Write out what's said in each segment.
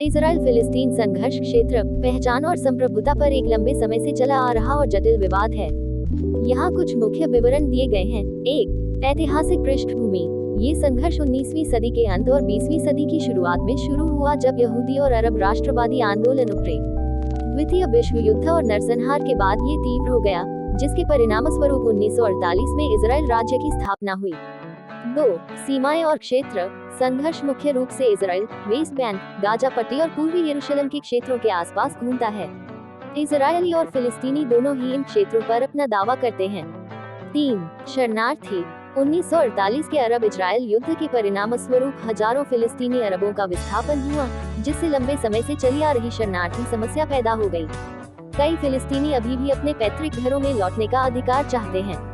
Israel फिलिस्तीन संघर्ष क्षेत्र, पहचान और संप्रभुता पर एक लंबे समय से चला आ रहा और जटिल विवाद है। यहाँ कुछ मुख्य विवरण दिए गए हैं। 1. ऐतिहासिक पृष्ठभूमि। ये संघर्ष 19वीं सदी के अंत और 20वीं सदी की शुरुआत में शुरू हुआ, जब यहूदी और अरब राष्ट्रवादी आंदोलन उभरे। द्वितीय विश्व युद्ध और नरसंहार के बाद ये तीव्र हो गया, जिसके परिणामस्वरूप 1948 में इजराइल राज्य की स्थापना हुई। 2. सीमाएं और क्षेत्र। संघर्ष मुख्य रूप से इजराइल, वेस्ट बैंक, गाजा पट्टी और पूर्वी यरूशलेम के क्षेत्रों के आसपास घूमता है। इजरायली और फिलिस्तीनी दोनों ही इन क्षेत्रों पर अपना दावा करते हैं। 3. शरणार्थी। 1948 के अरब इजराइल युद्ध के परिणामस्वरूप हजारों फिलिस्तीनी अरबों का विस्थापन हुआ, जिससे लंबे समय से चली आ रही शरणार्थी समस्या पैदा हो गई। कई फिलिस्तीनी अभी भी अपने पैतृक घरों में लौटने का अधिकार चाहते हैं।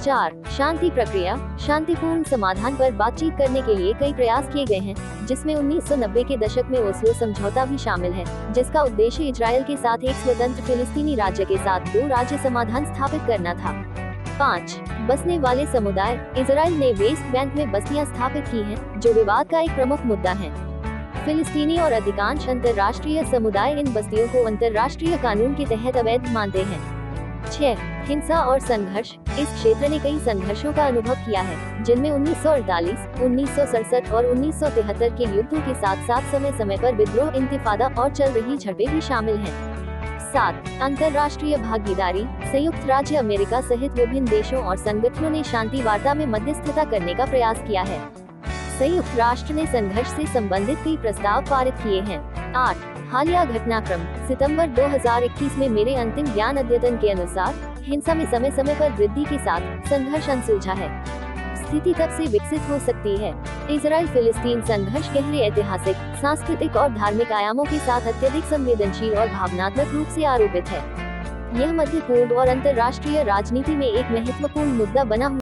4. शांति प्रक्रिया। शांतिपूर्ण समाधान पर बातचीत करने के लिए कई प्रयास किए गए हैं, जिसमें 1990 के दशक में ओस्लो समझौता भी शामिल है, जिसका उद्देश्य इजराइल के साथ एक स्वतंत्र फिलिस्तीनी राज्य के साथ दो राज्य समाधान स्थापित करना था। 5. बसने वाले समुदाय। इजराइल ने वेस्ट बैंक में बस्तियां स्थापित की हैं, जो विवाद का एक प्रमुख मुद्दा है। फिलिस्तीनी और अधिकांश अंतर्राष्ट्रीय समुदाय इन बस्तियों को अंतर्राष्ट्रीय कानून के तहत अवैध मानते हैं। 6. हिंसा और संघर्ष। इस क्षेत्र ने कई संघर्षों का अनुभव किया है, जिनमें 1948, 1967 और 1973 के युद्धों के साथ साथ समय समय पर विद्रोह, इंतिफादा और चल रही झड़पें भी शामिल हैं। 7. अंतर्राष्ट्रीय भागीदारी। संयुक्त राज्य अमेरिका सहित विभिन्न देशों और संगठनों ने शांति वार्ता में मध्यस्थता करने का प्रयास किया है। संयुक्त राष्ट्र ने संघर्ष से संबंधित कई प्रस्ताव पारित किए हैं। 8. हालिया घटनाक्रम। सितंबर 2021 में मेरे अंतिम ज्ञान अद्यतन के अनुसार हिंसा में समय समय पर वृद्धि के साथ संघर्ष अनसुलझा है। स्थिति तब से विकसित हो सकती है। इजराइल फिलिस्तीन संघर्ष गहरे ऐतिहासिक, सांस्कृतिक और धार्मिक आयामों के साथ अत्यधिक संवेदनशील और भावनात्मक रूप से आरोपित है। यह मध्य पूर्व और अंतर्राष्ट्रीय राजनीति में एक महत्वपूर्ण मुद्दा बना हुआ